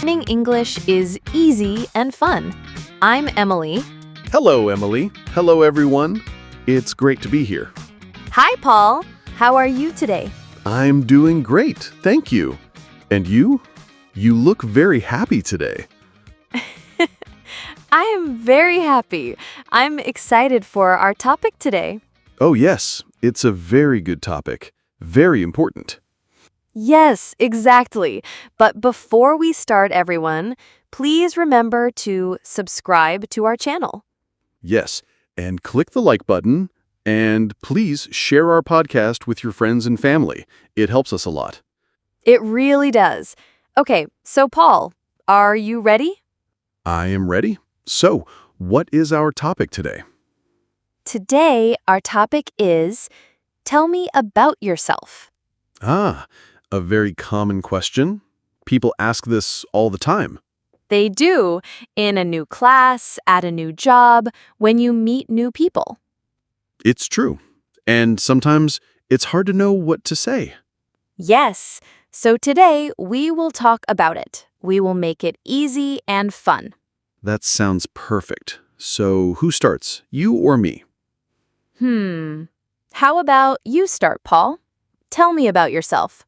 learning English is easy and fun. I'm Emily. Hello, Emily. Hello, everyone. It's great to be here. Hi, Paul. How are you today? I'm doing great, thank you. And you? You look very happy today. I am very happy. I'm excited for our topic today. Oh, yes, it's a very good topic. Very important. Yes, exactly. But before we start, everyone, please remember to subscribe to our channel. Yes, and click the like button, and please share our podcast with your friends and family. It helps us a lot. It really does. Okay, so Paul, are you ready? I am ready. So, what is our topic today? Today, our topic is Tell me about yourself. Ah, a very common question. People ask this all the time. They do, in a new class, at a new job, when you meet new people. It's true. And sometimes it's hard to know what to say. Yes, so today we will talk about it. We will make it easy and fun. That sounds perfect. So who starts, you or me? How about you start, Paul? Tell me about yourself.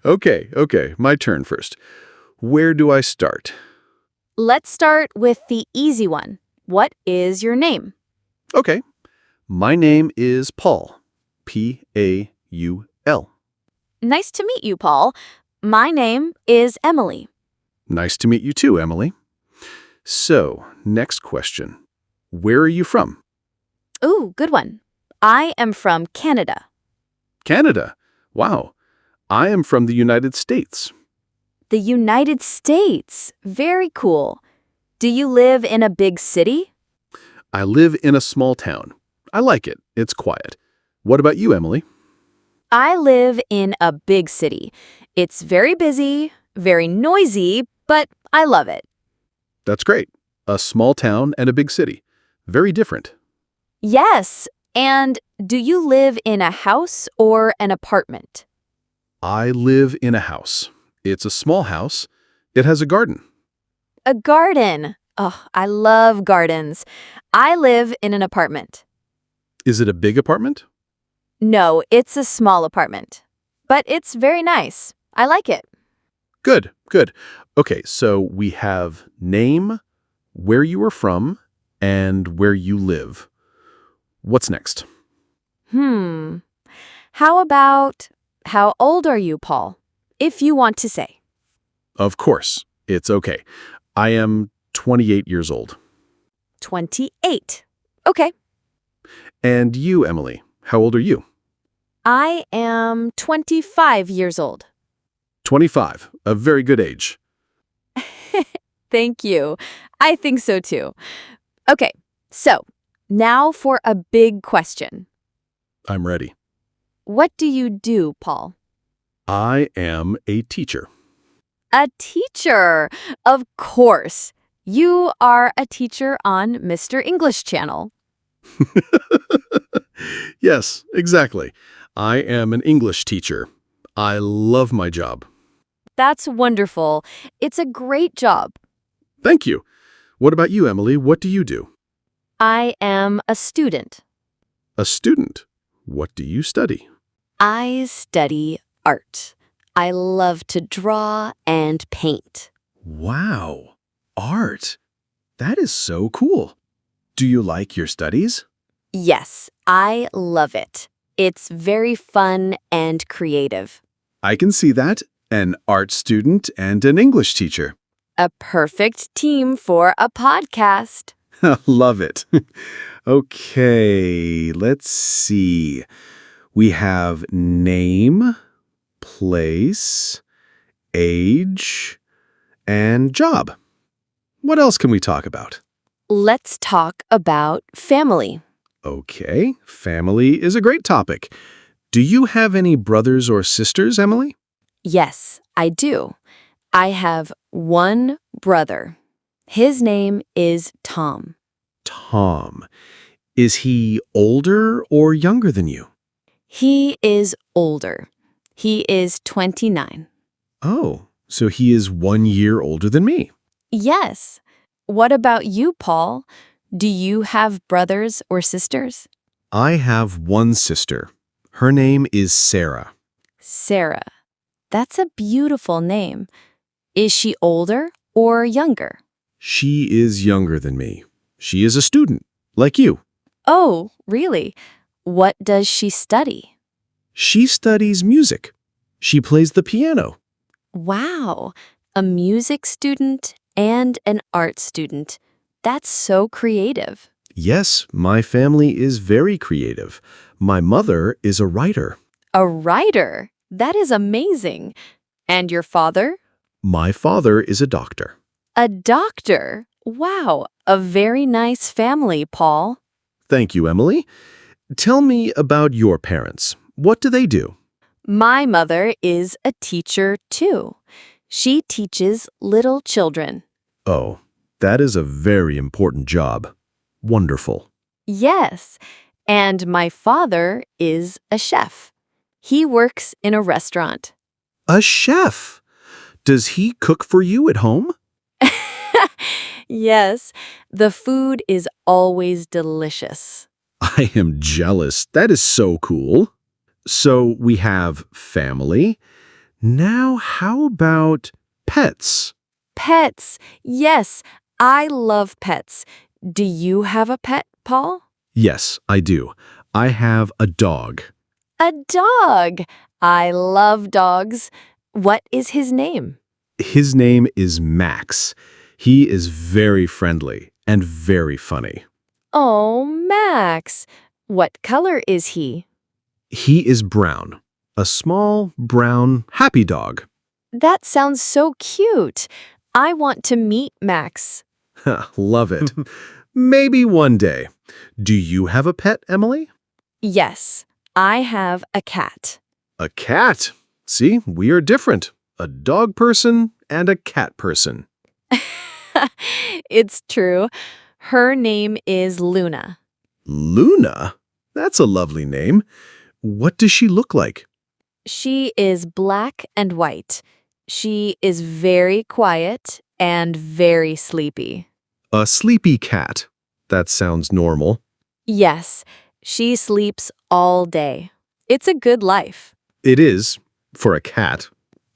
Okay, my turn first. Where do I start? Let's start with the easy one. What is your name? Okay, my name is Paul. P-A-U-L. Nice to meet you, Paul. My name is Emily. Nice to meet you too, Emily. So, next question. Where are you from? Ooh, good one. I am from Canada. Canada. Wow. I am from the United States. The United States. Very cool. Do you live in a big city? I live in a small town. I like it. It's quiet. What about you, Emily? I live in a big city. It's very busy, very noisy, but I love it. That's great. A small town and a big city. Very different. Yes. And do you live in a house or an apartment? I live in a house. It's a small house. It has a garden. A garden. Oh, I love gardens. I live in an apartment. Is it a big apartment? No, it's a small apartment. But it's very nice. I like it. Good. Okay, so we have name, where you are from, and where you live. What's next? How about, how old are you, Paul? If you want to say. Of course, it's okay. I am 28 years old. 28. Okay. And you, Emily, how old are you? I am 25 years old. 25, a very good age. Thank you. I think so too. Okay, so now for a big question. I'm ready. What do you do, Paul? I am a teacher. A teacher! Of course. You are a teacher on Mr. English Channel. Yes, exactly. I am an English teacher. I love my job. That's wonderful. It's a great job. Thank you. What about you, Emily? What do you do? I am a student. A student. What do you study? I study art. I love to draw and paint. Wow, art. That is so cool. Do you like your studies? Yes, I love it. It's very fun and creative. I can see that. An art student and an English teacher. A perfect team for a podcast. Love it. Okay, let's see. We have name, place, age, and job. What else can we talk about? Let's talk about family. Okay, family is a great topic. Do you have any brothers or sisters, Emily? Yes, I do. I have one brother. His name is Tom. Tom. Is he older or younger than you? He is older. He is 29. Oh, So he is 1 year older than me. Yes. What about you, Paul? Do you have brothers or sisters? I have one sister. Her name is Sarah. Sarah. That's a beautiful name. Is she older or younger? She is younger than me. She is a student, like you. Oh, really? What does she study? She studies music. She plays the piano. Wow, a music student and an art student. That's so creative. Yes, my family is very creative. My mother is a writer. A writer? That is amazing. And your father? My father is a doctor. A doctor. Wow, a very nice family, Paul. Thank you, Emily. Tell me about your parents. What do they do? My mother is a teacher too. She teaches little children. Oh, that is a very important job. Wonderful. Yes, and my father is a chef. He works in a restaurant. A chef. Does he cook for you at home? Yes, the food is always delicious. I am jealous. That is so cool. So we have family. Now, how about pets? Pets. Yes, I love pets. Do you have a pet, Paul? Yes, I do. I have a dog. A dog. I love dogs. What is his name? His name is Max. He is very friendly and very funny. Oh, Max. What color is he? He is brown. A small, brown, happy dog. That sounds so cute. I want to meet Max. Love it. Maybe one day. Do you have a pet, Emily? Yes, I have a cat. A cat. See, we are different. A dog person and a cat person. It's true. Her name is Luna. Luna? That's a lovely name. What does she look like? She is black and white. She is very quiet and very sleepy. A sleepy cat. That sounds normal. Yes, she sleeps all day. It's a good life. It is, for a cat.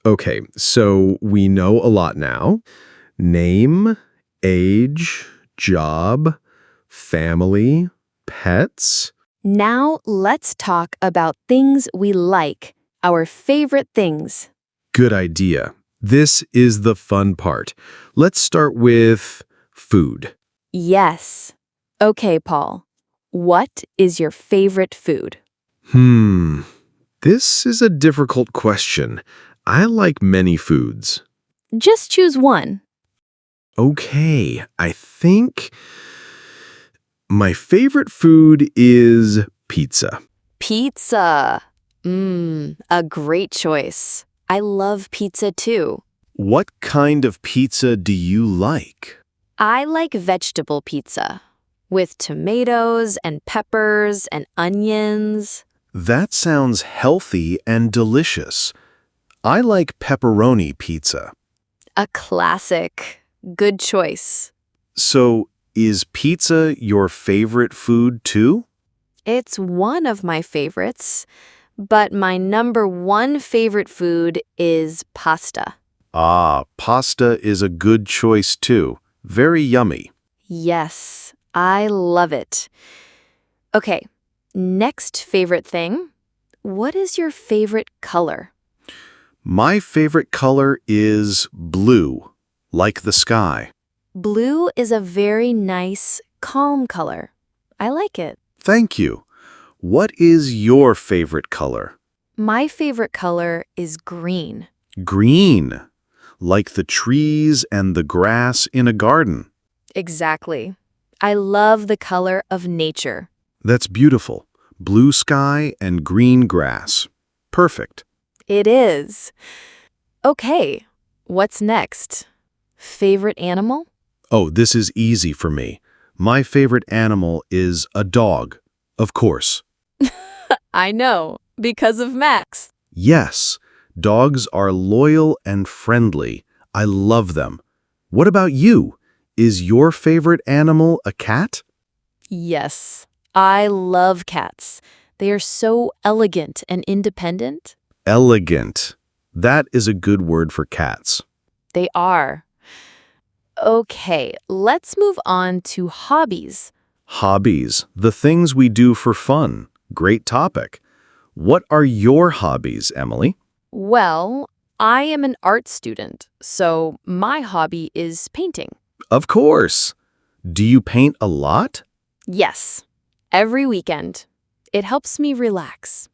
Okay, so we know a lot now. Name, age, job, family, pets. Now let's talk about things we like, our favorite things. Good idea. This is the fun part. Let's start with food. Yes. Okay, Paul. What is your favorite food? This is a difficult question. I like many foods. Just choose one. Okay, I think my favorite food is pizza. Pizza. A great choice. I love pizza too. What kind of pizza do you like? I like vegetable pizza with tomatoes and peppers and onions. That sounds healthy and delicious. I like pepperoni pizza. A classic. Good choice. So, is pizza your favorite food too? It's one of my favorites, but my number one favorite food is pasta. Ah, pasta is a good choice too. Very yummy. Yes, I love it. Okay, next favorite thing. What is your favorite color? My favorite color is blue, like the sky. Blue is a very nice, calm color. I like it. Thank you. What is your favorite color? My favorite color is green. Green, like the trees and the grass in a garden. Exactly. I love the color of nature. That's beautiful. Blue sky and green grass. Perfect. It is. Okay, what's next? Favorite animal? Oh, this is easy for me. My favorite animal is a dog, of course. I know, because of Max. Yes, Dogs are loyal and friendly. I love them. What about you? Is your favorite animal a cat? Yes, I love cats. They are so elegant and independent. Elegant. That is a good word for cats. They are. Okay, let's move on to hobbies. Hobbies, the things we do for fun. Great topic. What are your hobbies, Emily? Well, I am an art student, so my hobby is painting. Of course. Do you paint a lot? Yes, every weekend. It helps me relax.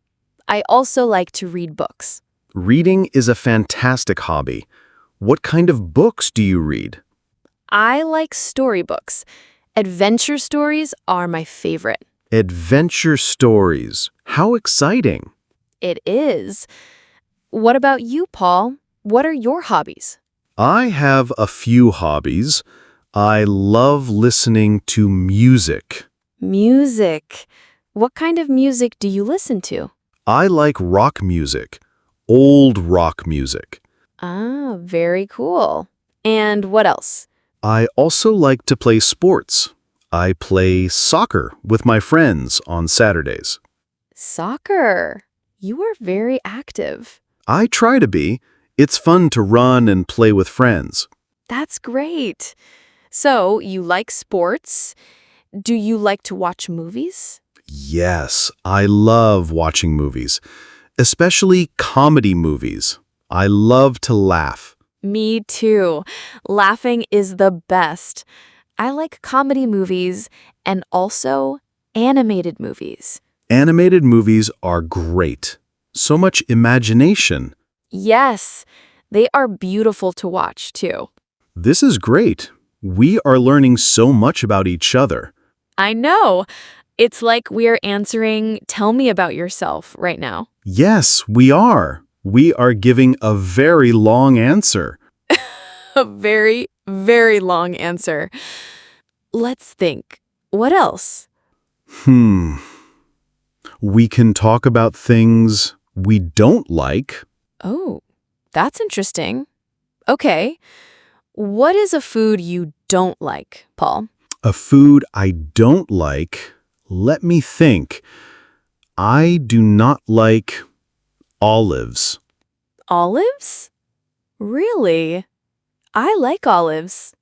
I also like to read books. Reading is a fantastic hobby. What kind of books do you read? I like storybooks. Adventure stories are my favorite. Adventure stories. How exciting. It is. What about you, Paul? What are your hobbies? I have a few hobbies. I love listening to music. Music. What kind of music do you listen to? I like rock music, old rock music. Ah, very cool. And what else? I also like to play sports. I play soccer with my friends on Saturdays. Soccer. You are very active. I try to be. It's fun to run and play with friends. That's great. So, you like sports. Do you like to watch movies? Yes, I love watching movies, especially comedy movies. I love to laugh. Me too. Laughing is the best. I like comedy movies and also animated movies. Animated movies are great. So much imagination. Yes, they are beautiful to watch too. This is great. We are learning so much about each other. I know. It's like we're answering, tell me about yourself right now. Yes, we are. We are giving a very long answer. A very, very long answer. Let's think. What else? We can talk about things we don't like. Oh, that's interesting. Okay. What is a food you don't like, Paul? A food I don't like. Let me think. I do not like olives. Olives? Really? I like olives.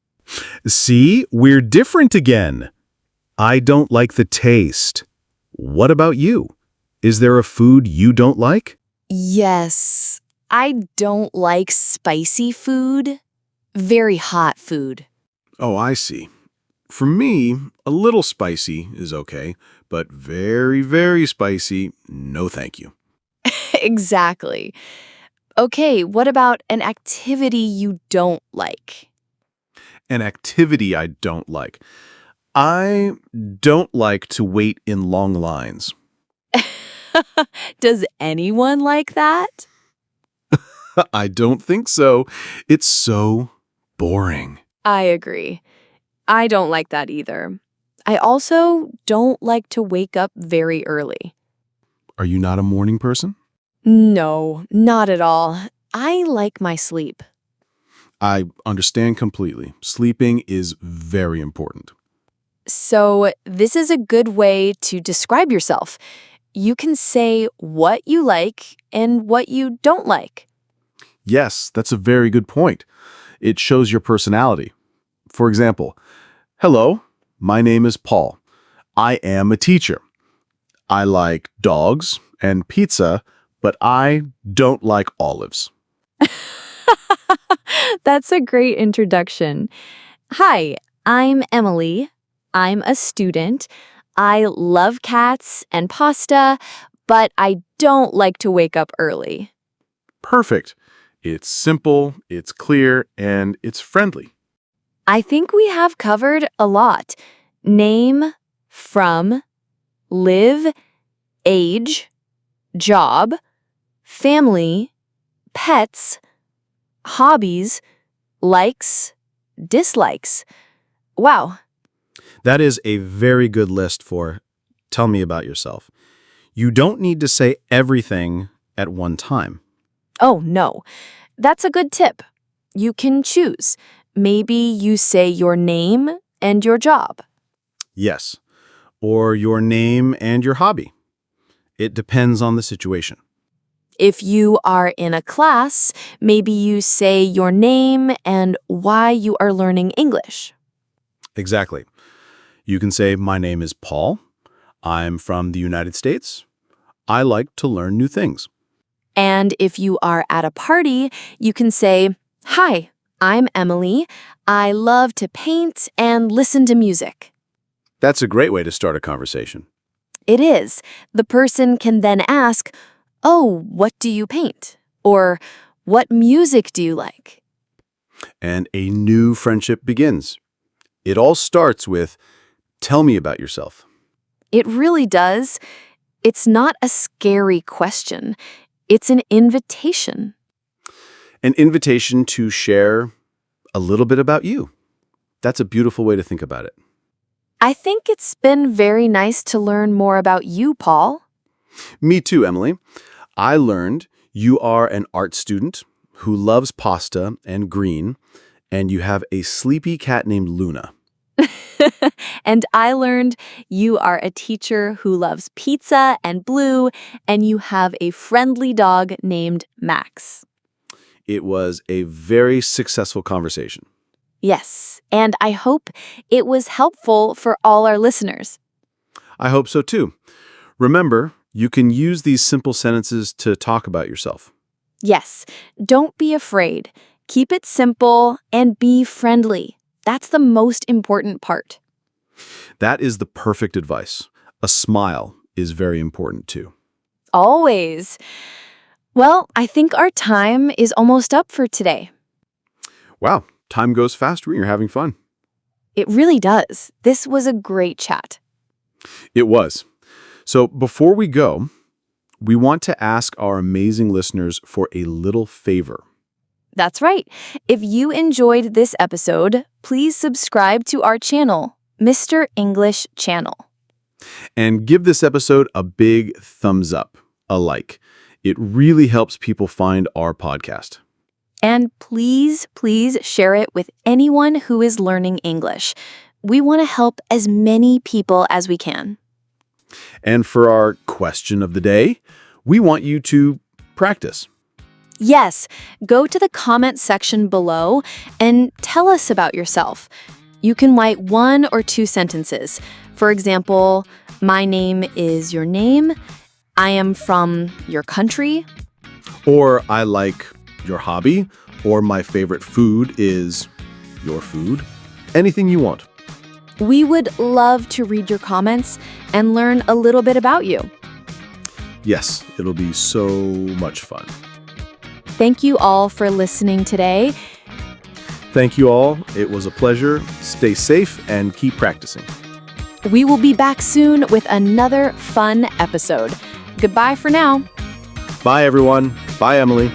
See, we're different again. I don't like the taste. What about you? Is there a food you don't like? Yes. I don't like spicy food. Very hot food. Oh, I see. For me, a little spicy is okay, but very, very spicy, no thank you. Exactly. Okay, what about an activity you don't like? An activity I don't like. I don't like to wait in long lines. Does anyone like that? I don't think so. It's so boring. I agree. I don't like that either. I also don't like to wake up very early. Are you not a morning person? No, not at all. I like my sleep. I understand completely. Sleeping is very important. So, this is a good way to describe yourself. You can say what you like and what you don't like. Yes, that's a very good point. It shows your personality. For example, hello, my name is Paul. I am a teacher. I like dogs and pizza, but I don't like olives. That's a great introduction. Hi, I'm Emily. I'm a student. I love cats and pasta, but I don't like to wake up early. Perfect. It's simple, it's clear, and it's friendly. I think we have covered a lot. Name, from, live, age, job, family, pets, hobbies, likes, dislikes. Wow. That is a very good list for tell me about yourself. You don't need to say everything at one time. Oh, no. That's a good tip. You can choose. Maybe you say your name and your job. Yes. Or your name and your hobby. It depends on the situation. If you are in a class, maybe you say your name and why you are learning English. Exactly. You can say, my name is Paul. I'm from the United States. I like to learn new things. And if you are at a party, you can say, "Hi, I'm Emily. I love to paint and listen to music." That's a great way to start a conversation. It is. The person can then ask, "Oh, what do you paint?" Or, "What music do you like?" And a new friendship begins. It all starts with, tell me about yourself. It really does. It's not a scary question. It's an invitation. An invitation to share a little bit about you. That's a beautiful way to think about it. I think it's been very nice to learn more about you, Paul. Me too, Emily. I learned you are an art student who loves pasta and green, and you have a sleepy cat named Luna. And I learned you are a teacher who loves pizza and blue, and you have a friendly dog named Max. It was a very successful conversation. Yes, and I hope it was helpful for all our listeners. I hope so too. Remember, you can use these simple sentences to talk about yourself. Yes, don't be afraid. Keep it simple and be friendly. That's the most important part. That is the perfect advice. A smile is very important too. Always. Well, I think our time is almost up for today. Wow, time goes fast when you're having fun. It really does. This was a great chat. It was. So before we go, we want to ask our amazing listeners for a little favor. That's right. If you enjoyed this episode, please subscribe to our channel, Mr. English Channel. And give this episode a big thumbs up, a like. It really helps people find our podcast. And please, please share it with anyone who is learning English. We want to help as many people as we can. And for our question of the day, we want you to practice. Yes, go to the comment section below and tell us about yourself. You can write 1 or 2 sentences. For example, my name is your name. I am from your country. Or I like your hobby. Or my favorite food is your food. Anything you want. We would love to read your comments and learn a little bit about you. Yes, it'll be so much fun. Thank you all for listening today. Thank you all. It was a pleasure. Stay safe and keep practicing. We will be back soon with another fun episode. Goodbye for now. Bye, everyone. Bye, Emily.